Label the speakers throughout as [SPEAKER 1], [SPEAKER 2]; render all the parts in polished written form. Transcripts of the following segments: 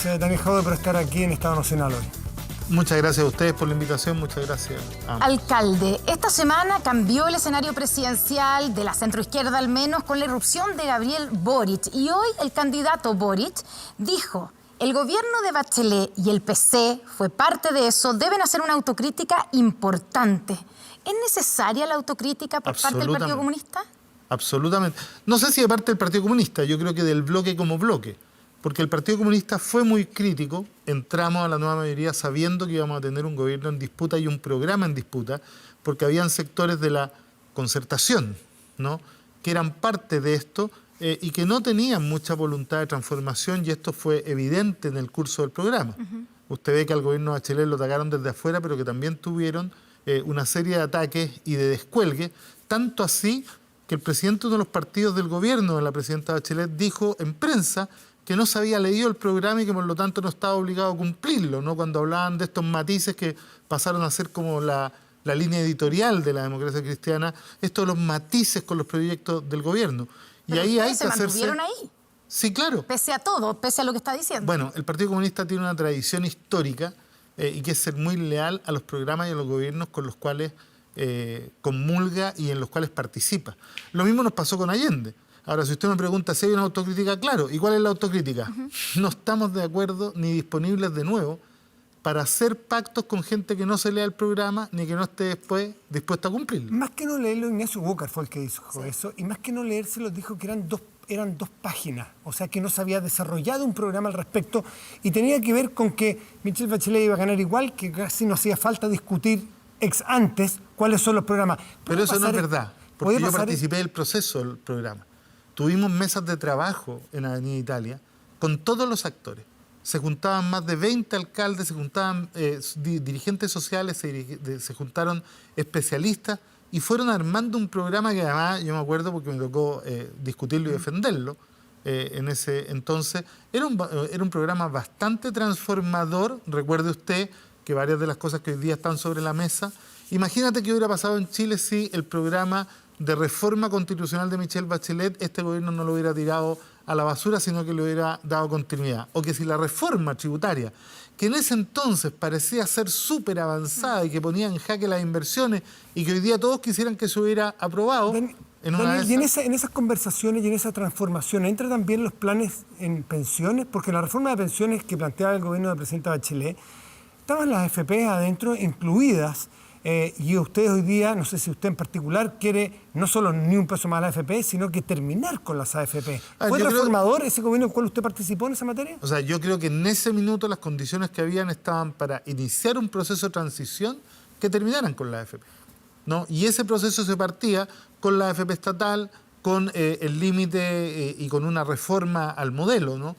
[SPEAKER 1] gracias, Daniel Jadue, por estar aquí en Estado Nacional hoy.
[SPEAKER 2] Muchas gracias a ustedes por la invitación, muchas gracias a ambos.
[SPEAKER 3] Alcalde, esta semana cambió el escenario presidencial, de la centroizquierda al menos, con la irrupción de Gabriel Boric. Y hoy el candidato Boric dijo: el gobierno de Bachelet y el PC fue parte de eso, deben hacer una autocrítica importante. ¿Es necesaria la autocrítica por parte del Partido Comunista?
[SPEAKER 2] Absolutamente. No sé si de parte del Partido Comunista, yo creo que del bloque como bloque. Porque el Partido Comunista fue muy crítico, entramos a la nueva mayoría sabiendo que íbamos a tener un gobierno en disputa y un programa en disputa, porque habían sectores de la concertación, ¿no?, que eran parte de esto y que no tenían mucha voluntad de transformación, y esto fue evidente en el curso del programa. Usted ve que al gobierno de Bachelet lo atacaron desde afuera, pero que también tuvieron una serie de ataques y de descuelgue, tanto así que el presidente de uno de los partidos del gobierno de la presidenta Bachelet dijo en prensa que no se había leído el programa y que por lo tanto no estaba obligado a cumplirlo, ¿no?, cuando hablaban de estos matices que pasaron a ser como la línea editorial de la democracia cristiana, estos los matices con los proyectos del gobierno. Y ahí hay que hacerse...
[SPEAKER 3] ¿Se mantuvieron ahí?
[SPEAKER 2] Sí, claro.
[SPEAKER 3] Pese a todo, pese a lo que está diciendo.
[SPEAKER 2] Bueno, el Partido Comunista tiene una tradición histórica y que es ser muy leal a los programas y a los gobiernos con los cuales comulga y en los cuales participa. Lo mismo nos pasó con Allende. Ahora, si usted me pregunta si hay una autocrítica, claro. ¿Y cuál es la autocrítica? No estamos de acuerdo ni disponibles de nuevo para hacer pactos con gente que no se lea el programa ni que no esté después dispuesta a cumplirlo.
[SPEAKER 1] Más que no leerlo, Ignacio Walker fue el que dijo eso, y más que no leérselo dijo que eran dos páginas, o sea que no se había desarrollado un programa al respecto y tenía que ver con que Michelle Bachelet iba a ganar igual, que casi no hacía falta discutir ex antes cuáles son los programas.
[SPEAKER 2] Pero eso no es verdad, porque yo participé del proceso del programa. Tuvimos mesas de trabajo en Avenida Italia con todos los actores. Se juntaban más de 20 alcaldes, se juntaban dirigentes sociales, se juntaron especialistas y fueron armando un programa que además, yo me acuerdo porque me tocó discutirlo y defenderlo en ese entonces, era un programa bastante transformador. Recuerde usted que varias de las cosas que hoy día están sobre la mesa, imagínate qué hubiera pasado en Chile si el programa de reforma constitucional de Michelle Bachelet, este gobierno no lo hubiera tirado a la basura, sino que le hubiera dado continuidad. O que si la reforma tributaria, que en ese entonces parecía ser súper avanzada y que ponía en jaque las inversiones y que hoy día todos quisieran que se hubiera aprobado...
[SPEAKER 1] Y en esas conversaciones y en esa transformación, ¿entra también los planes en pensiones? Porque la reforma de pensiones que planteaba el gobierno de la presidenta Bachelet, estaban las AFP adentro incluidas. Y usted hoy día, no sé si usted en particular quiere no solo ni un peso más a la AFP, sino que terminar con las AFP. ¿Fue transformador ese gobierno en el cual usted participó en esa materia?
[SPEAKER 2] O sea, yo creo que en ese minuto las condiciones que habían estaban para iniciar un proceso de transición que terminaran con la AFP, ¿no? Y ese proceso se partía con la AFP estatal, con el límite y con una reforma al modelo, ¿no?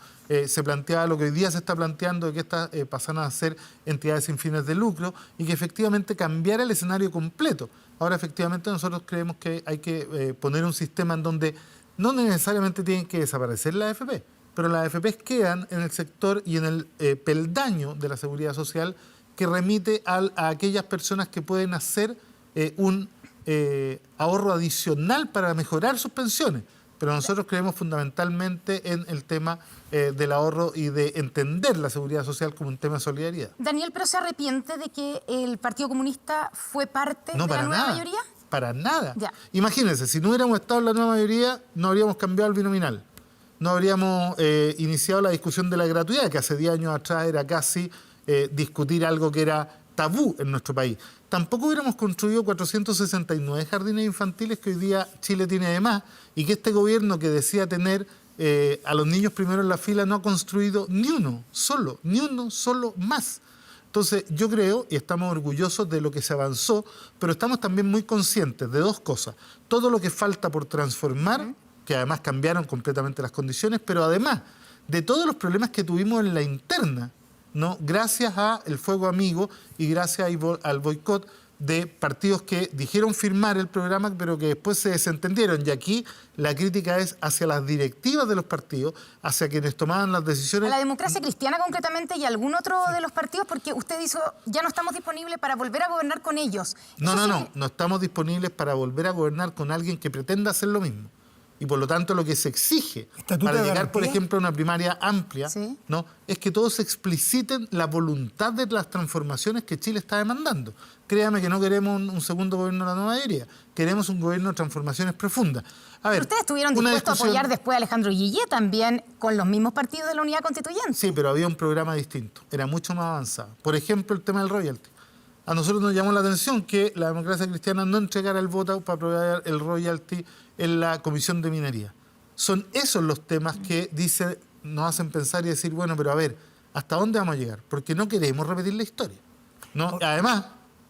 [SPEAKER 2] Se planteaba lo que hoy día se está planteando, de que estas pasaran a ser entidades sin fines de lucro y que efectivamente cambiara el escenario completo. Ahora, efectivamente, nosotros creemos que hay que poner un sistema en donde no necesariamente tienen que desaparecer las AFP, pero las AFP quedan en el sector y en el peldaño de la seguridad social que remite a aquellas personas que pueden hacer un ahorro adicional para mejorar sus pensiones. Pero nosotros creemos fundamentalmente en el tema del ahorro y de entender la seguridad social como un tema de solidaridad.
[SPEAKER 3] Daniel, ¿pero se arrepiente de que el Partido Comunista fue parte de la nueva mayoría?
[SPEAKER 2] Para nada.
[SPEAKER 3] Ya.
[SPEAKER 2] Imagínense, si no hubiéramos estado en la nueva mayoría, no habríamos cambiado el binominal. No habríamos iniciado la discusión de la gratuidad, que hace 10 años atrás era casi discutir algo que era tabú en nuestro país. Tampoco hubiéramos construido 469 jardines infantiles que hoy día Chile tiene de más y que este gobierno que decía tener a los niños primero en la fila no ha construido ni uno solo más. Entonces yo creo y estamos orgullosos de lo que se avanzó, pero estamos también muy conscientes de dos cosas. Todo lo que falta por transformar, que además cambiaron completamente las condiciones, pero además de todos los problemas que tuvimos en la interna, ¿no? Gracias al fuego amigo y gracias al boicot de partidos que dijeron firmar el programa, pero que después se desentendieron. Y aquí la crítica es hacia las directivas de los partidos, hacia quienes tomaban las decisiones.
[SPEAKER 3] A la democracia cristiana concretamente y algún otro de los partidos, porque usted dijo, ya no estamos disponibles para volver a gobernar con ellos.
[SPEAKER 2] No estamos disponibles para volver a gobernar con alguien que pretenda hacer lo mismo. Y por lo tanto lo que se exige
[SPEAKER 1] ¿Estatuto
[SPEAKER 2] para
[SPEAKER 1] de
[SPEAKER 2] llegar, por
[SPEAKER 1] garantía?
[SPEAKER 2] ejemplo, a una primaria amplia,
[SPEAKER 3] Sí.
[SPEAKER 2] ¿no? es que todos expliciten la voluntad de las transformaciones que Chile está demandando. Créame que no queremos un segundo gobierno de la nueva mayoría, queremos un gobierno de transformaciones profundas. A ver,
[SPEAKER 3] Pero ustedes estuvieron
[SPEAKER 2] una
[SPEAKER 3] dispuestos a
[SPEAKER 2] discusión-
[SPEAKER 3] apoyar después a Alejandro Guillé también con los mismos partidos de la Unidad Constituyente.
[SPEAKER 2] Sí, pero había un programa distinto, era mucho más avanzado. Por ejemplo, el tema del royalty. A nosotros nos llamó la atención que la democracia cristiana no entregara el voto para aprobar el royalty en la Comisión de Minería. Son esos los temas que nos hacen pensar y decir, bueno, pero a ver, ¿hasta dónde vamos a llegar? Porque no queremos repetir la historia, ¿no? Además,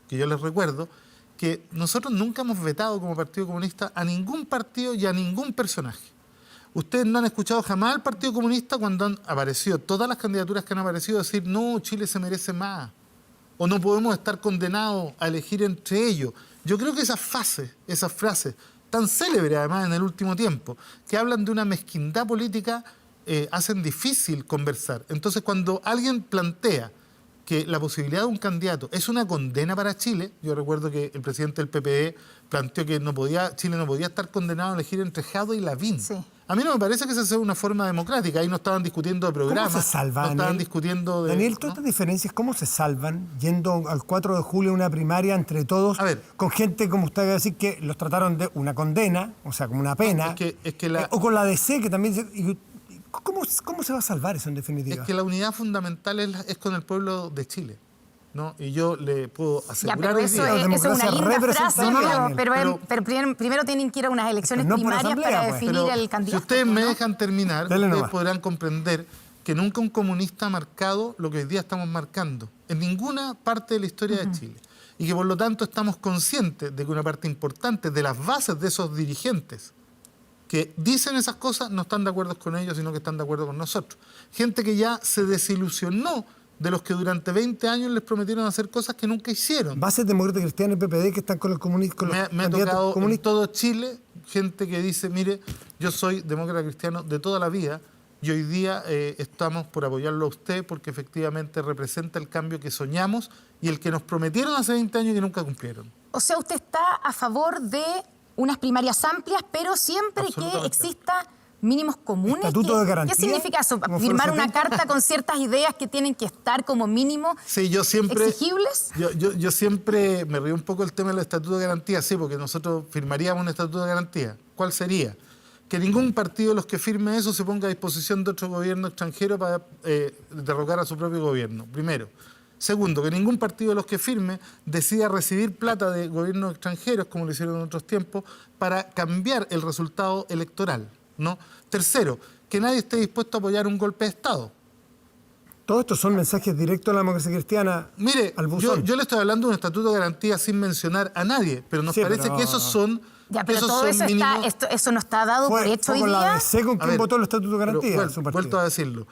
[SPEAKER 2] que yo les recuerdo que nosotros nunca hemos vetado como Partido Comunista a ningún partido y a ningún personaje. Ustedes no han escuchado jamás al Partido Comunista cuando han aparecido, todas las candidaturas que han aparecido, decir, no, Chile se merece más, o no podemos estar condenados a elegir entre ellos. Yo creo que esas frases, tan célebres además en el último tiempo, que hablan de una mezquindad política, hacen difícil conversar. Entonces, cuando alguien plantea que la posibilidad de un candidato es una condena para Chile, yo recuerdo que el presidente del PPD planteó que Chile no podía estar condenado a elegir entre Jadwe y Lavín.
[SPEAKER 3] Sí.
[SPEAKER 2] A mí no me parece que esa sea una forma democrática. Ahí no estaban discutiendo de programas.
[SPEAKER 1] ¿Cómo se salva,
[SPEAKER 2] no estaban
[SPEAKER 1] Daniel?
[SPEAKER 2] discutiendo de...
[SPEAKER 1] Daniel,
[SPEAKER 2] ¿no?
[SPEAKER 1] todas estas diferencias, ¿cómo se salvan yendo al 4 de julio a una primaria entre todos,
[SPEAKER 2] A ver.
[SPEAKER 1] con gente, como usted va a decir, que los trataron de una condena, o sea, como una pena,
[SPEAKER 2] es que la-
[SPEAKER 1] o con la DC, que también... ¿Cómo se va a salvar eso en definitiva?
[SPEAKER 2] Es que la unidad fundamental es con el pueblo de Chile, ¿no? Y yo le puedo
[SPEAKER 3] Ya,
[SPEAKER 2] asegurar
[SPEAKER 3] pero
[SPEAKER 2] hoy
[SPEAKER 3] eso
[SPEAKER 2] día-
[SPEAKER 3] es, eso es una
[SPEAKER 1] democracia
[SPEAKER 3] linda frase,
[SPEAKER 1] representativa,
[SPEAKER 3] pero primero tienen que ir a unas elecciones
[SPEAKER 1] Pero no por
[SPEAKER 3] primarias
[SPEAKER 1] asamblea,
[SPEAKER 3] para
[SPEAKER 1] pues.
[SPEAKER 3] definir
[SPEAKER 2] Pero
[SPEAKER 3] el candidato.
[SPEAKER 2] si ustedes me
[SPEAKER 3] ¿no?
[SPEAKER 2] dejan terminar,
[SPEAKER 1] Dele
[SPEAKER 2] ustedes
[SPEAKER 1] nomás.
[SPEAKER 2] podrán comprender que nunca un comunista ha marcado lo que hoy día estamos marcando en ninguna parte de la historia de Chile. Y que por lo tanto estamos conscientes de que una parte importante de las bases de esos dirigentes que dicen esas cosas no están de acuerdo con ellos, sino que están de acuerdo con nosotros. Gente que ya se desilusionó de los que durante 20 años les prometieron hacer cosas que nunca hicieron.
[SPEAKER 1] Bases demócratas cristianas y PPD que están con el comunismo,
[SPEAKER 2] Me ha tocado en todo Chile gente que dice, mire, yo soy demócrata cristiano de toda la vida y hoy día estamos por apoyarlo a usted porque efectivamente representa el cambio que soñamos y el que nos prometieron hace 20 años y que nunca cumplieron.
[SPEAKER 3] O sea, usted está a favor de unas primarias amplias, pero siempre que
[SPEAKER 2] Absolutamente.
[SPEAKER 3] exista mínimos comunes.
[SPEAKER 1] ¿Estatuto de garantía?
[SPEAKER 3] ¿Qué significa eso?
[SPEAKER 1] ¿Como fue
[SPEAKER 3] ¿Firmar
[SPEAKER 1] los
[SPEAKER 3] una
[SPEAKER 1] 70?
[SPEAKER 3] carta con ciertas ideas que tienen que estar como mínimo
[SPEAKER 2] Sí, yo siempre...
[SPEAKER 3] exigibles?
[SPEAKER 2] Yo siempre me río un poco el tema del estatuto de garantía, sí, porque nosotros firmaríamos un estatuto de garantía. ¿Cuál sería? Que ningún partido de los que firme eso se ponga a disposición de otro gobierno extranjero para derrocar a su propio gobierno, primero. Segundo, que ningún partido de los que firme decida recibir plata de gobiernos extranjeros, como lo hicieron en otros tiempos, para cambiar el resultado electoral, ¿no? Tercero, que nadie esté dispuesto a apoyar un golpe de Estado.
[SPEAKER 1] Todos estos son mensajes directos a la democracia cristiana.
[SPEAKER 2] Mire,
[SPEAKER 1] al buzón.
[SPEAKER 2] yo le estoy hablando de un estatuto de garantía sin mencionar a nadie, pero nos
[SPEAKER 1] Sí,
[SPEAKER 2] parece
[SPEAKER 1] pero-
[SPEAKER 2] que esos son...
[SPEAKER 3] Ya, pero
[SPEAKER 2] esos
[SPEAKER 3] todo
[SPEAKER 2] son
[SPEAKER 3] eso
[SPEAKER 2] mínimos-
[SPEAKER 3] eso no está dado por hecho
[SPEAKER 1] fue
[SPEAKER 3] hoy
[SPEAKER 1] con la
[SPEAKER 3] día.
[SPEAKER 1] DC con
[SPEAKER 2] A
[SPEAKER 1] quien
[SPEAKER 2] ver,
[SPEAKER 1] votó el estatuto de
[SPEAKER 2] pero
[SPEAKER 1] garantía. su partido.
[SPEAKER 2] vuelto a decirlo.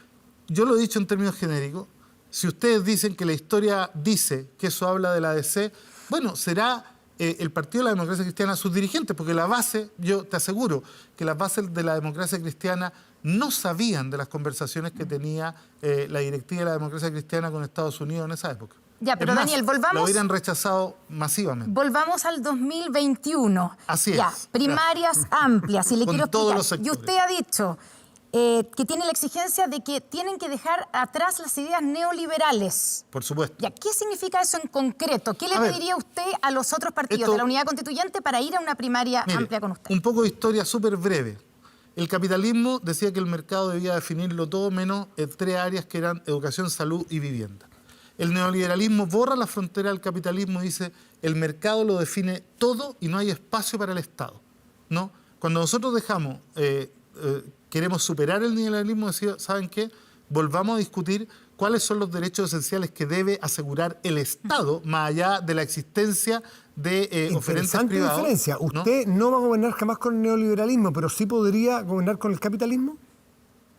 [SPEAKER 2] Yo lo he dicho en términos genéricos. Si ustedes dicen que la historia dice que eso habla de la ADC, bueno, será el Partido de la Democracia Cristiana sus dirigentes, porque la base, yo te aseguro que las bases de la democracia cristiana no sabían de las conversaciones que tenía la directiva de la democracia cristiana con Estados Unidos en esa época.
[SPEAKER 3] Ya, pero
[SPEAKER 2] Es más,
[SPEAKER 3] Daniel, volvamos-
[SPEAKER 2] Lo hubieran rechazado masivamente.
[SPEAKER 3] Volvamos al 2021.
[SPEAKER 2] Así
[SPEAKER 3] Ya,
[SPEAKER 2] es.
[SPEAKER 3] primarias amplias. Y le
[SPEAKER 2] Con
[SPEAKER 3] quiero
[SPEAKER 2] todos
[SPEAKER 3] explicar.
[SPEAKER 2] los
[SPEAKER 3] Y
[SPEAKER 2] sectores.
[SPEAKER 3] usted ha dicho que tiene la exigencia de que tienen que dejar atrás las ideas neoliberales.
[SPEAKER 2] Por supuesto.
[SPEAKER 3] Ya, ¿qué significa eso en concreto? ¿Qué le
[SPEAKER 2] A ver,
[SPEAKER 3] pediría usted a los otros partidos
[SPEAKER 2] esto-
[SPEAKER 3] de la Unidad Constituyente para ir a una primaria
[SPEAKER 2] Mire,
[SPEAKER 3] amplia con usted?
[SPEAKER 2] un poco de historia súper breve. El capitalismo decía que el mercado debía definirlo todo menos en 3 áreas que eran educación, salud y vivienda. El neoliberalismo borra la frontera del capitalismo y dice el mercado lo define todo y no hay espacio para el Estado, ¿no? Cuando nosotros queremos superar el neoliberalismo, decir, ¿saben qué? Volvamos a discutir cuáles son los derechos esenciales que debe asegurar el Estado, más allá de la existencia de oferentes
[SPEAKER 1] Interesante
[SPEAKER 2] privados.
[SPEAKER 1] diferencia.
[SPEAKER 2] ¿no?
[SPEAKER 1] Usted no va a gobernar jamás con el neoliberalismo, pero sí podría gobernar con el capitalismo.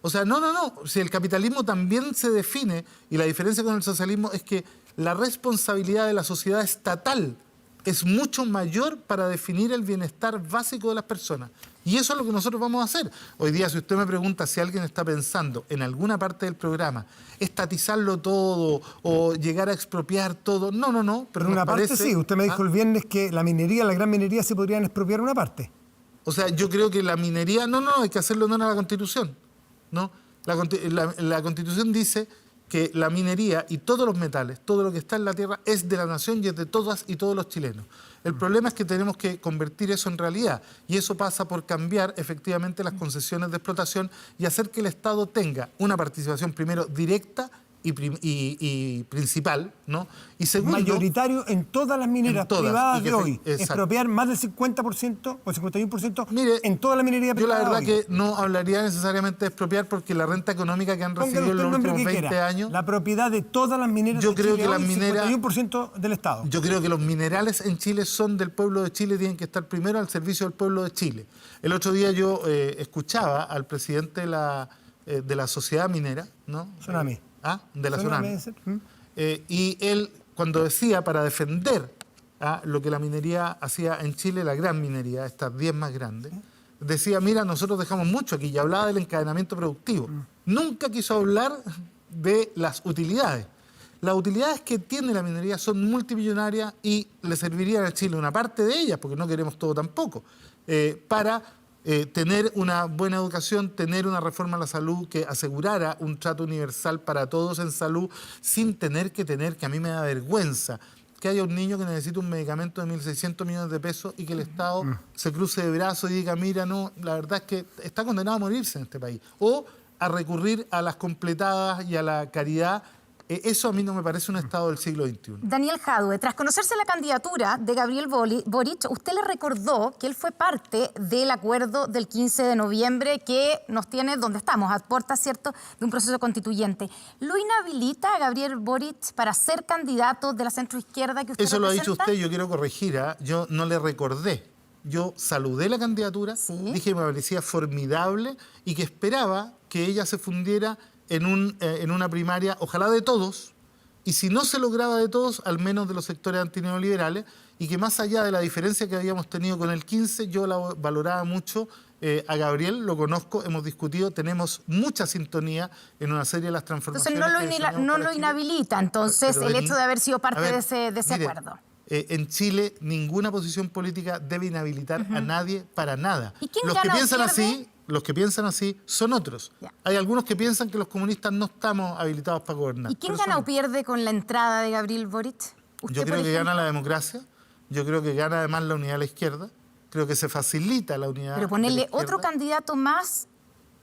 [SPEAKER 2] O sea, no. Si el capitalismo también se define, y la diferencia con el socialismo es que la responsabilidad de la sociedad estatal es mucho mayor para definir el bienestar básico de las personas. Y eso es lo que nosotros vamos a hacer. Hoy día, si usted me pregunta si alguien está pensando en alguna parte del programa estatizarlo todo o llegar a expropiar todo, no. Pero
[SPEAKER 1] En una
[SPEAKER 2] nos
[SPEAKER 1] parte
[SPEAKER 2] parece-
[SPEAKER 1] sí. Usted me dijo
[SPEAKER 2] ¿Ah?
[SPEAKER 1] el viernes que la minería, la gran minería, sí podrían expropiar una parte.
[SPEAKER 2] O sea, yo creo que la minería... No, hay que hacerle honor a la Constitución, ¿no? La Constitución dice que la minería y todos los metales, todo lo que está en la tierra es de la nación y es de todas y todos los chilenos. El problema es que tenemos que convertir eso en realidad y eso pasa por cambiar efectivamente las concesiones de explotación y hacer que el Estado tenga una participación primero directa y principal, ¿no? Y segundo...
[SPEAKER 1] Mayoritario en todas las mineras
[SPEAKER 2] en todas,
[SPEAKER 1] privadas de hoy.
[SPEAKER 2] Exacto.
[SPEAKER 1] Expropiar más del 50% o 51%
[SPEAKER 2] Mire,
[SPEAKER 1] en toda la minería
[SPEAKER 2] yo
[SPEAKER 1] privada
[SPEAKER 2] la verdad
[SPEAKER 1] hoy.
[SPEAKER 2] que no hablaría necesariamente de expropiar porque la renta económica que han
[SPEAKER 1] Póngale
[SPEAKER 2] recibido en
[SPEAKER 1] usted el
[SPEAKER 2] los
[SPEAKER 1] nombre
[SPEAKER 2] últimos
[SPEAKER 1] que
[SPEAKER 2] 20
[SPEAKER 1] quiera.
[SPEAKER 2] años...
[SPEAKER 1] La propiedad de todas las mineras
[SPEAKER 2] Yo
[SPEAKER 1] de
[SPEAKER 2] creo
[SPEAKER 1] Chile
[SPEAKER 2] que las
[SPEAKER 1] hoy,
[SPEAKER 2] mineras...
[SPEAKER 1] 51% del Estado.
[SPEAKER 2] Yo creo que los minerales en Chile son del pueblo de Chile, tienen que estar primero al servicio del pueblo de Chile. El otro día yo escuchaba al presidente de la sociedad minera, ¿no?
[SPEAKER 1] Tsunami.
[SPEAKER 2] De la Tsunami.
[SPEAKER 1] ¿Mm?
[SPEAKER 2] Y él, cuando decía para defender lo que la minería hacía en Chile, la gran minería, estas 10 más grandes, decía, mira, nosotros dejamos mucho aquí, y hablaba del encadenamiento productivo. Nunca quiso hablar de las utilidades. Las utilidades que tiene la minería son multimillonarias y le servirían a Chile una parte de ellas, porque no queremos todo tampoco, para tener una buena educación, tener una reforma a la salud que asegurara un trato universal para todos en salud, sin tener, que a mí me da vergüenza, que haya un niño que necesita un medicamento de 1.600 millones de pesos y que el Estado se cruce de brazos y diga, mira, no, la verdad es que está condenado a morirse en este país. O a recurrir a las completadas y a la caridad. Eso a mí no me parece un Estado del siglo XXI.
[SPEAKER 3] Daniel Jadue, tras conocerse la candidatura de Gabriel Boric, usted le recordó que él fue parte del acuerdo del 15 de noviembre que nos tiene donde estamos, a puertas, ¿cierto?, de un proceso constituyente. ¿Lo inhabilita a Gabriel Boric para ser candidato de la centroizquierda que usted
[SPEAKER 2] Eso lo ha
[SPEAKER 3] representa?
[SPEAKER 2] dicho usted, yo quiero corregir. Yo no le recordé. Yo saludé la candidatura,
[SPEAKER 3] ¿Sí?
[SPEAKER 2] Dije que me parecía formidable y que esperaba que ella se fundiera en una primaria, ojalá de todos, y si no se lograba de todos, al menos de los sectores antineoliberales, y que más allá de la diferencia que habíamos tenido con el 15, yo la valoraba mucho a Gabriel, lo conozco, hemos discutido, tenemos mucha sintonía en una serie de las transformaciones.
[SPEAKER 3] Entonces no lo inhabilita, entonces,
[SPEAKER 2] Pero
[SPEAKER 3] el hecho de haber sido parte de ese
[SPEAKER 2] mire,
[SPEAKER 3] acuerdo.
[SPEAKER 2] En Chile, ninguna posición política debe inhabilitar a nadie para nada.
[SPEAKER 3] ¿Y quién
[SPEAKER 2] Los que
[SPEAKER 3] gana o
[SPEAKER 2] piensan
[SPEAKER 3] pierde?
[SPEAKER 2] así, los que piensan así son otros.
[SPEAKER 3] Ya.
[SPEAKER 2] Hay algunos que piensan que los comunistas no estamos habilitados para gobernar.
[SPEAKER 3] ¿Y quién
[SPEAKER 2] Pero
[SPEAKER 3] gana
[SPEAKER 2] son
[SPEAKER 3] o pierde con la entrada de Gabriel Boric? ¿Usted,
[SPEAKER 2] Yo creo
[SPEAKER 3] por
[SPEAKER 2] que
[SPEAKER 3] ejemplo?
[SPEAKER 2] gana la democracia, yo creo que gana además la unidad de la izquierda, creo que se facilita la unidad
[SPEAKER 3] Pero
[SPEAKER 2] de
[SPEAKER 3] ponerle
[SPEAKER 2] la izquierda.
[SPEAKER 3] otro candidato más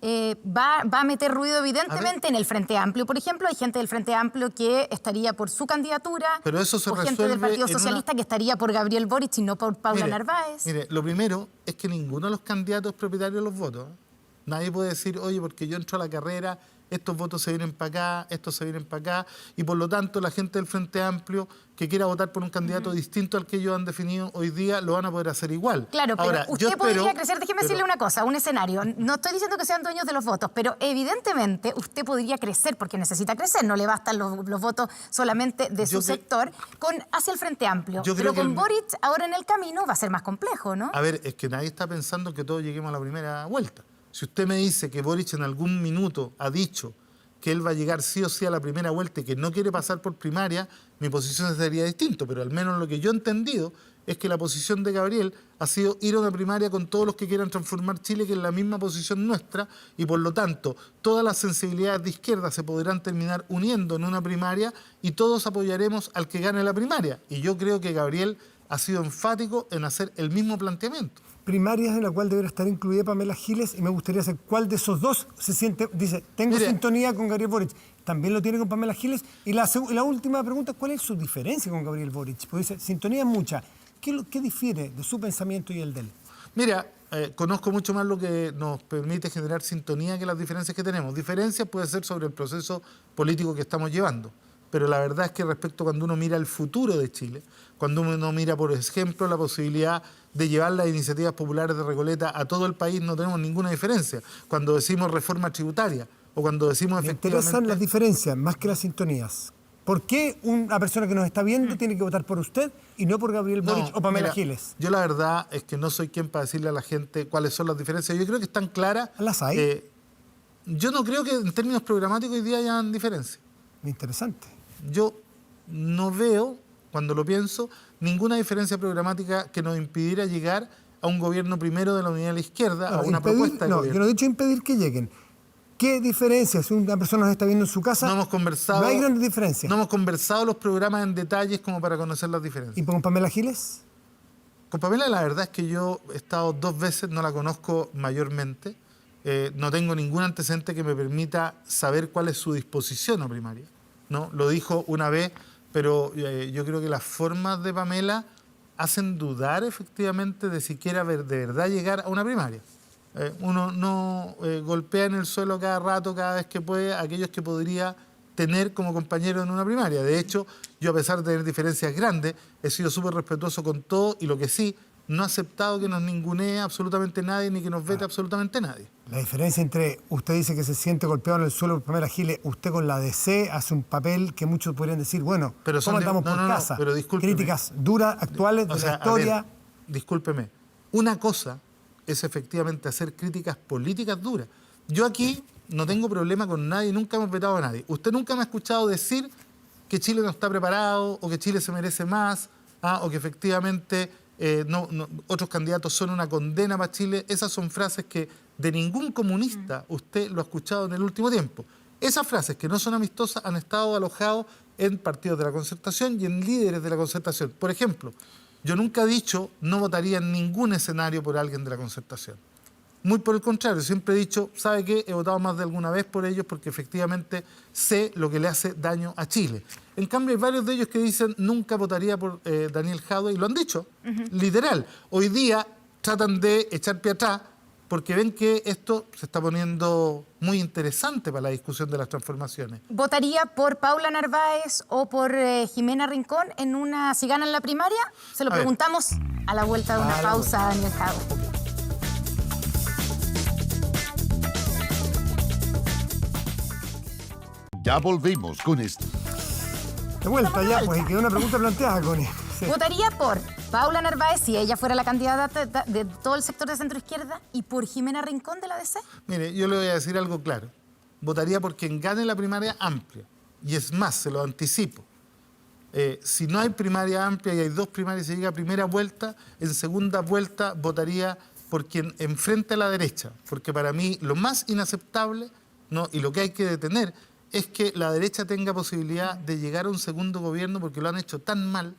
[SPEAKER 3] va a meter ruido evidentemente en el Frente Amplio. Por ejemplo, hay gente del Frente Amplio que estaría por su candidatura,
[SPEAKER 2] Pero eso se
[SPEAKER 3] o gente del
[SPEAKER 2] resuelve
[SPEAKER 3] Partido
[SPEAKER 2] en una-
[SPEAKER 3] Socialista que estaría por Gabriel Boric y no por Paula
[SPEAKER 2] Mire,
[SPEAKER 3] Narváez.
[SPEAKER 2] Mire, lo primero es que ninguno de los candidatos es propietario de los votos. Nadie puede decir, oye, porque yo entro a la carrera, estos votos se vienen para acá, estos se vienen para acá, y por lo tanto la gente del Frente Amplio que quiera votar por un candidato distinto al que ellos han definido hoy día, lo van a poder hacer igual.
[SPEAKER 3] Claro, pero
[SPEAKER 2] Ahora,
[SPEAKER 3] usted
[SPEAKER 2] yo
[SPEAKER 3] podría
[SPEAKER 2] espero-
[SPEAKER 3] crecer, déjeme
[SPEAKER 2] pero-
[SPEAKER 3] decirle una cosa, un escenario. No estoy diciendo que sean dueños de los votos, pero evidentemente usted podría crecer, porque necesita crecer, no le bastan los votos solamente de
[SPEAKER 2] Yo
[SPEAKER 3] su
[SPEAKER 2] cre-
[SPEAKER 3] sector, hacia el Frente Amplio.
[SPEAKER 2] Yo
[SPEAKER 3] Pero
[SPEAKER 2] creo que
[SPEAKER 3] con
[SPEAKER 2] el-
[SPEAKER 3] Boric ahora en el camino va a ser más complejo, ¿no?
[SPEAKER 2] A ver, es que nadie está pensando que todos lleguemos a la primera vuelta. Si usted me dice que Boric en algún minuto ha dicho que él va a llegar sí o sí a la primera vuelta y que no quiere pasar por primaria, mi posición sería distinta, pero al menos lo que yo he entendido es que la posición de Gabriel ha sido ir a una primaria con todos los que quieran transformar Chile, que es la misma posición nuestra, y por lo tanto todas las sensibilidades de izquierda se podrán terminar uniendo en una primaria y todos apoyaremos al que gane la primaria. Y yo creo que Gabriel ha sido enfático en hacer el mismo planteamiento.
[SPEAKER 1] Primarias en la cual deberá estar incluida Pamela Giles y me gustaría saber cuál de esos dos se siente, dice, tengo
[SPEAKER 2] Mire,
[SPEAKER 1] sintonía con Gabriel Boric. ¿También lo tiene con Pamela Giles? Y la última pregunta, ¿cuál es su diferencia con Gabriel Boric? Porque dice, sintonía es mucha. ¿Qué difiere de su pensamiento y el de él?
[SPEAKER 2] Mira, conozco mucho más lo que nos permite generar sintonía que las diferencias que tenemos. Diferencias puede ser sobre el proceso político que estamos llevando, pero la verdad es que respecto cuando uno mira el futuro de Chile, cuando uno mira, por ejemplo, la posibilidad de llevar las iniciativas populares de Recoleta a todo el país, no tenemos ninguna diferencia. Cuando decimos reforma tributaria o cuando decimos
[SPEAKER 1] Me interesan
[SPEAKER 2] efectivamente...
[SPEAKER 1] las diferencias más que las sintonías. ¿Por qué una persona que nos está viendo tiene que votar por usted y no por Gabriel
[SPEAKER 2] No,
[SPEAKER 1] Boric o Pamela
[SPEAKER 2] mira,
[SPEAKER 1] Giles?
[SPEAKER 2] Yo la verdad es que no soy quien para decirle a la gente cuáles son las diferencias. Yo creo que están claras.
[SPEAKER 1] ¿Las hay?
[SPEAKER 2] Yo no creo que en términos programáticos hoy día hayan diferencias.
[SPEAKER 1] Interesante.
[SPEAKER 2] Yo no veo, cuando lo pienso, ninguna diferencia programática que nos impidiera llegar a un gobierno primero de la unidad de la izquierda,
[SPEAKER 1] No,
[SPEAKER 2] a una
[SPEAKER 1] impedir,
[SPEAKER 2] propuesta de
[SPEAKER 1] no,
[SPEAKER 2] gobierno.
[SPEAKER 1] yo no he dicho impedir que lleguen. ¿Qué diferencia? Si una persona nos está viendo en su casa,
[SPEAKER 2] No hemos conversado.
[SPEAKER 1] no hay grandes diferencias.
[SPEAKER 2] No hemos conversado los programas en detalles como para conocer las diferencias.
[SPEAKER 1] ¿Y con Pamela Giles?
[SPEAKER 2] Con Pamela, la verdad es que yo he estado 2 veces, no la conozco mayormente. No tengo ningún antecedente que me permita saber cuál es su disposición a primaria, ¿no? Lo dijo una vez, pero yo creo que las formas de Pamela hacen dudar efectivamente de si quiera de verdad llegar a una primaria. Uno no golpea en el suelo cada rato, cada vez que puede, a aquellos que podría tener como compañero en una primaria. De hecho, yo a pesar de tener diferencias grandes, he sido súper respetuoso con todo y lo que sí, no he aceptado que nos ningunee absolutamente nadie ni que nos vete absolutamente nadie.
[SPEAKER 1] La diferencia entre usted dice que se siente golpeado en el suelo por Pamela Giles, usted con la DC hace un papel que muchos podrían decir, bueno,
[SPEAKER 2] Pero
[SPEAKER 1] ¿cómo andamos por casa?
[SPEAKER 2] pero discúlpeme.
[SPEAKER 1] Críticas duras, actuales, de la
[SPEAKER 2] a
[SPEAKER 1] historia.
[SPEAKER 2] ver, discúlpeme. Una cosa es efectivamente hacer críticas políticas duras. Yo aquí no tengo problema con nadie, nunca hemos vetado a nadie. Usted nunca me ha escuchado decir que Chile no está preparado o que Chile se merece más, o que efectivamente otros candidatos son una condena para Chile. Esas son frases que de ningún comunista usted lo ha escuchado en el último tiempo. Esas frases que no son amistosas han estado alojados en partidos de la Concertación y en líderes de la Concertación. Por ejemplo, yo nunca he dicho no votaría en ningún escenario por alguien de la Concertación. Muy por el contrario, siempre he dicho, ¿sabe qué? He votado más de alguna vez por ellos porque efectivamente sé lo que le hace daño a Chile. En cambio, hay varios de ellos que dicen nunca votaría por Daniel Jadwe y lo han dicho, literal. Hoy día tratan de echar pie atrás porque ven que esto se está poniendo muy interesante para la discusión de las transformaciones.
[SPEAKER 3] ¿Votaría por Paula Narváez o por Jimena Rincón si ganan la primaria? Se lo preguntamos a la vuelta de una pausa a Daniel Jadwe.
[SPEAKER 4] Ya volvemos con esto.
[SPEAKER 1] De vuelta ya, pues, y quedó una pregunta planteada, Connie. Sí.
[SPEAKER 3] Votaría por Paula Narváez si ella fuera la candidata de todo el sector de centro-izquierda y por Jimena Rincón de la DC.
[SPEAKER 2] Mire, yo le voy a decir algo claro. Votaría por quien gane la primaria amplia. Y es más, se lo anticipo. Si no hay primaria amplia y hay 2 primarias y se llega a primera vuelta, en segunda vuelta votaría por quien enfrente a la derecha. Porque para mí lo más inaceptable, ¿no?, y lo que hay que detener es que la derecha tenga posibilidad de llegar a un segundo gobierno porque lo han hecho tan mal.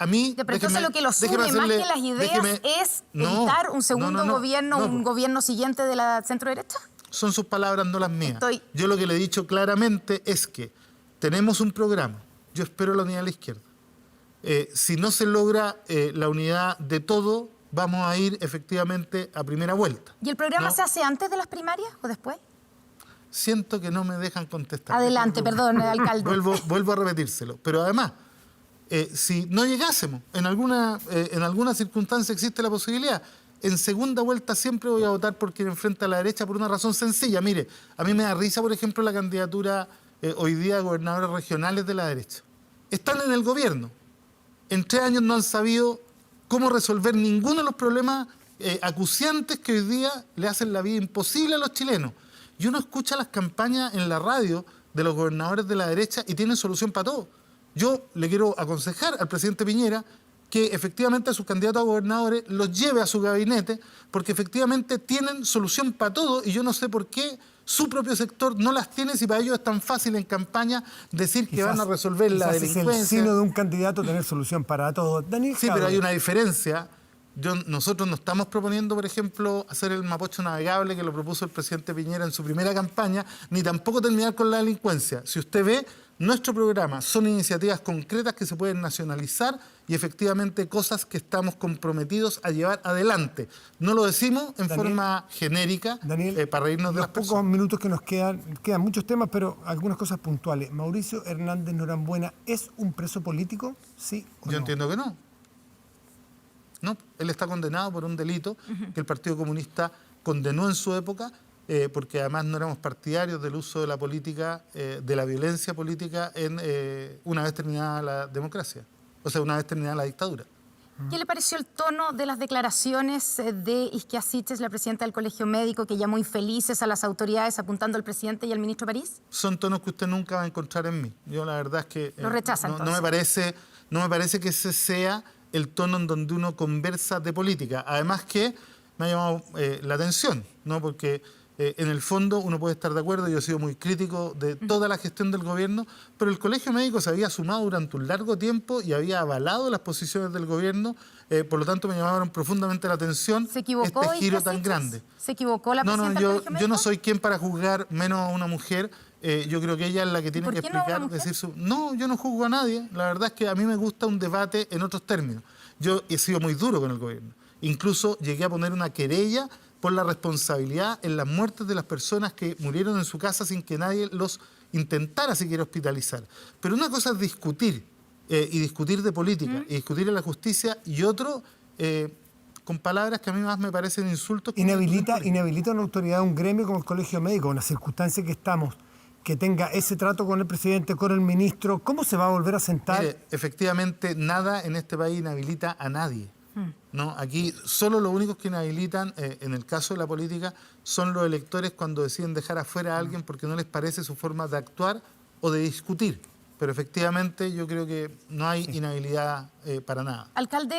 [SPEAKER 2] A mí,
[SPEAKER 3] pero entonces lo que lo sube más que las ideas es evitar un segundo gobierno, un gobierno siguiente de la centro-derecha.
[SPEAKER 2] Son sus palabras, no las mías.
[SPEAKER 3] Estoy-
[SPEAKER 2] Yo lo que le he dicho claramente es que tenemos un programa. Yo espero la unidad de la izquierda. Si no se logra la unidad de todo, vamos a ir efectivamente a primera vuelta.
[SPEAKER 3] ¿Y el programa
[SPEAKER 2] ¿no?
[SPEAKER 3] se hace antes de las primarias o después?
[SPEAKER 2] Siento que no me dejan contestar.
[SPEAKER 3] Adelante, perdón, alcalde.
[SPEAKER 2] Vuelvo a repetírselo. Pero además, si no llegásemos, en alguna circunstancia existe la posibilidad, en segunda vuelta siempre voy a votar por quien enfrenta a la derecha por una razón sencilla. Mire, a mí me da risa, por ejemplo, la candidatura hoy día de gobernadores regionales de la derecha. Están en el gobierno. En 3 años no han sabido cómo resolver ninguno de los problemas acuciantes que hoy día le hacen la vida imposible a los chilenos. Y uno escucha las campañas en la radio de los gobernadores de la derecha y tienen solución para todo. Yo le quiero aconsejar al presidente Piñera que efectivamente a sus candidatos a gobernadores los lleve a su gabinete porque efectivamente tienen solución para todo y yo no sé por qué su propio sector no las tiene si para ellos es tan fácil en campaña decir que van a resolver la delincuencia.
[SPEAKER 1] Es el sino de un candidato tener solución para todo. Daniel
[SPEAKER 2] Sí,
[SPEAKER 1] Jadwe.
[SPEAKER 2] pero hay una diferencia. Nosotros no estamos proponiendo, por ejemplo, hacer el Mapocho navegable que lo propuso el presidente Piñera en su primera campaña, ni tampoco terminar con la delincuencia. Si usted ve, nuestro programa son iniciativas concretas que se pueden nacionalizar y efectivamente cosas que estamos comprometidos a llevar adelante. No lo decimos en forma genérica para reírnos de las
[SPEAKER 1] pocos
[SPEAKER 2] personas.
[SPEAKER 1] minutos que nos quedan muchos temas, pero algunas cosas puntuales. Mauricio Hernández Norambuena, ¿es un preso político? ¿Sí o no?
[SPEAKER 2] Yo entiendo que no. No, él está condenado por un delito que el Partido Comunista condenó en su época, porque además no éramos partidarios del uso de la política, de la violencia política una vez terminada la democracia, o sea, una vez terminada la dictadura.
[SPEAKER 3] ¿Qué le pareció el tono de las declaraciones de Isquia Siches, la presidenta del Colegio Médico, que llamó infelices a las autoridades apuntando al presidente y al ministro París?
[SPEAKER 2] Son tonos que usted nunca va a encontrar en mí. Yo la verdad es que
[SPEAKER 3] Lo rechaza,
[SPEAKER 2] no
[SPEAKER 3] entonces.
[SPEAKER 2] me parece que ese sea el tono en donde uno conversa de política. Además que me ha llamado la atención, ¿no? Porque en el fondo uno puede estar de acuerdo, yo he sido muy crítico de toda la gestión del gobierno, pero el Colegio Médico se había sumado durante un largo tiempo y había avalado las posiciones del gobierno, por lo tanto me llamaron profundamente la atención
[SPEAKER 3] ¿Se equivocó
[SPEAKER 2] este giro tan
[SPEAKER 3] Iglesias?
[SPEAKER 2] grande.
[SPEAKER 3] ¿Se equivocó la
[SPEAKER 2] No,
[SPEAKER 3] presidenta del Colegio
[SPEAKER 2] yo
[SPEAKER 3] Médico?
[SPEAKER 2] no soy quien para juzgar menos a una mujer. Yo creo que ella es la que tiene
[SPEAKER 3] por
[SPEAKER 2] que
[SPEAKER 3] qué no a una
[SPEAKER 2] explicar,
[SPEAKER 3] mujer?
[SPEAKER 2] decir su... No, yo no juzgo a nadie. La verdad es que a mí me gusta un debate en otros términos. Yo he sido muy duro con el gobierno. Incluso llegué a poner una querella por la responsabilidad en las muertes de las personas que murieron en su casa sin que nadie los intentara siquiera hospitalizar. Pero una cosa es discutir, y discutir de política, y discutir de la justicia, y otro... con palabras que a mí más me parecen insultos.
[SPEAKER 1] Inhabilita a una autoridad, a un gremio como el Colegio Médico, en las circunstancias que estamos, que tenga ese trato con el presidente, con el ministro. ¿Cómo se va a volver a sentar?
[SPEAKER 2] Mire, efectivamente, nada en este país inhabilita a nadie. ¿No? Aquí solo los únicos que inhabilitan, en el caso de la política, son los electores cuando deciden dejar afuera a alguien porque no les parece su forma de actuar o de discutir. Pero efectivamente yo creo que no hay inhabilidad para nada.
[SPEAKER 3] Alcalde,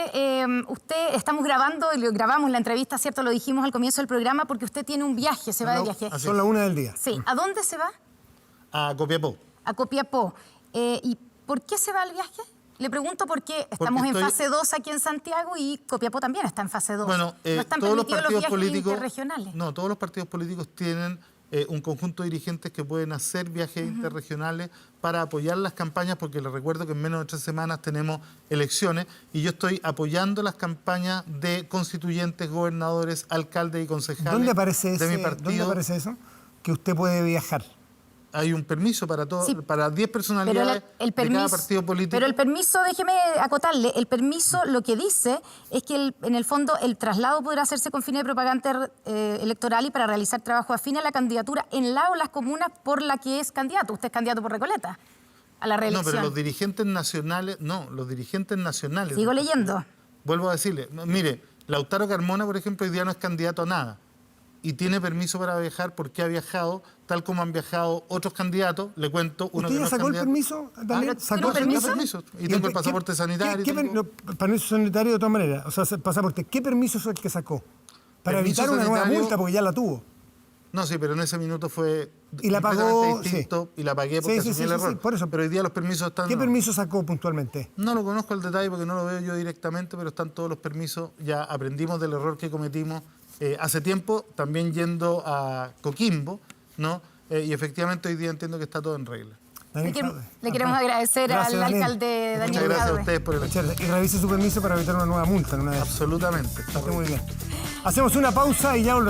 [SPEAKER 3] usted, estamos grabando, y grabamos la entrevista, ¿cierto? Lo dijimos al comienzo del programa, porque usted tiene un viaje, se va de viaje.
[SPEAKER 1] Son las 1 del día.
[SPEAKER 3] Sí, ¿a dónde se va?
[SPEAKER 2] A Copiapó.
[SPEAKER 3] A Copiapó. ¿Y por qué se va al viaje? Le pregunto porque estamos en fase 2 aquí en Santiago y Copiapó también está en fase 2.
[SPEAKER 2] Bueno,
[SPEAKER 3] no están
[SPEAKER 2] todos los
[SPEAKER 3] permitidos
[SPEAKER 2] partidos
[SPEAKER 3] viajes
[SPEAKER 2] políticos...
[SPEAKER 3] interregionales.
[SPEAKER 2] No, todos los partidos políticos tienen un conjunto de dirigentes que pueden hacer viajes interregionales para apoyar las campañas, porque les recuerdo que en menos de 3 semanas tenemos elecciones y yo estoy apoyando las campañas de constituyentes, gobernadores, alcaldes y concejales
[SPEAKER 1] ¿Dónde aparece
[SPEAKER 2] de mi partido.
[SPEAKER 1] ¿Dónde aparece eso? Que usted puede viajar.
[SPEAKER 2] Hay un permiso para todo,
[SPEAKER 3] Sí,
[SPEAKER 2] para 10 personalidades de cada partido político.
[SPEAKER 3] Pero el permiso, déjeme acotarle, el permiso lo que dice es que en el fondo el traslado podrá hacerse con fines de propaganda electoral y para realizar trabajo afín a la candidatura en la o las comunas por la que es candidato. Usted es candidato por Recoleta a la
[SPEAKER 2] No,
[SPEAKER 3] reelección.
[SPEAKER 2] pero los dirigentes nacionales, los dirigentes nacionales.
[SPEAKER 3] Sigo leyendo.
[SPEAKER 2] Vuelvo a decirle, mire, Lautaro Carmona, por ejemplo, hoy día no es candidato a nada y tiene permiso para viajar porque ha viajado tal como han viajado otros candidatos. Le cuento uno
[SPEAKER 1] ¿Usted
[SPEAKER 2] que no
[SPEAKER 1] ya
[SPEAKER 2] es
[SPEAKER 1] sacó el
[SPEAKER 2] candidato.
[SPEAKER 1] permiso, Daniel?
[SPEAKER 3] ¿Pero
[SPEAKER 1] ¿Sacó
[SPEAKER 3] tiene
[SPEAKER 1] el
[SPEAKER 3] permiso?
[SPEAKER 2] Permiso. Y tengo el pasaporte sanitario.
[SPEAKER 1] Permiso sanitario de todas maneras. O sea, pasaporte. ¿Qué permiso es el que sacó? Para
[SPEAKER 2] Permiso
[SPEAKER 1] evitar una nueva
[SPEAKER 2] sanitario-
[SPEAKER 1] multa, porque ya la tuvo.
[SPEAKER 2] No, sí, pero en ese minuto fue
[SPEAKER 1] Y la pagó,
[SPEAKER 2] completamente distinto y la pagué porque
[SPEAKER 1] Sí,
[SPEAKER 2] asumí el error.
[SPEAKER 1] por eso.
[SPEAKER 2] Pero hoy día los permisos están...
[SPEAKER 1] ¿Qué permiso sacó puntualmente?
[SPEAKER 2] No lo conozco al detalle porque no lo veo yo directamente, pero están todos los permisos. Ya aprendimos del error que cometimos hace tiempo, también yendo a Coquimbo, ¿no? Y efectivamente hoy día entiendo que está todo en regla.
[SPEAKER 1] Daniel
[SPEAKER 3] Le
[SPEAKER 1] Jadwe.
[SPEAKER 3] queremos agradecer
[SPEAKER 1] Gracias,
[SPEAKER 3] al
[SPEAKER 1] Daniel.
[SPEAKER 3] alcalde
[SPEAKER 2] Muchas
[SPEAKER 3] Daniel
[SPEAKER 2] gracias a
[SPEAKER 3] Jadwe.
[SPEAKER 2] ustedes por el...
[SPEAKER 1] Muchas gracias. Y revise su permiso para evitar una nueva multa en una vez.
[SPEAKER 2] Absolutamente.
[SPEAKER 1] Está muy bien. Hacemos una pausa y ya volvemos.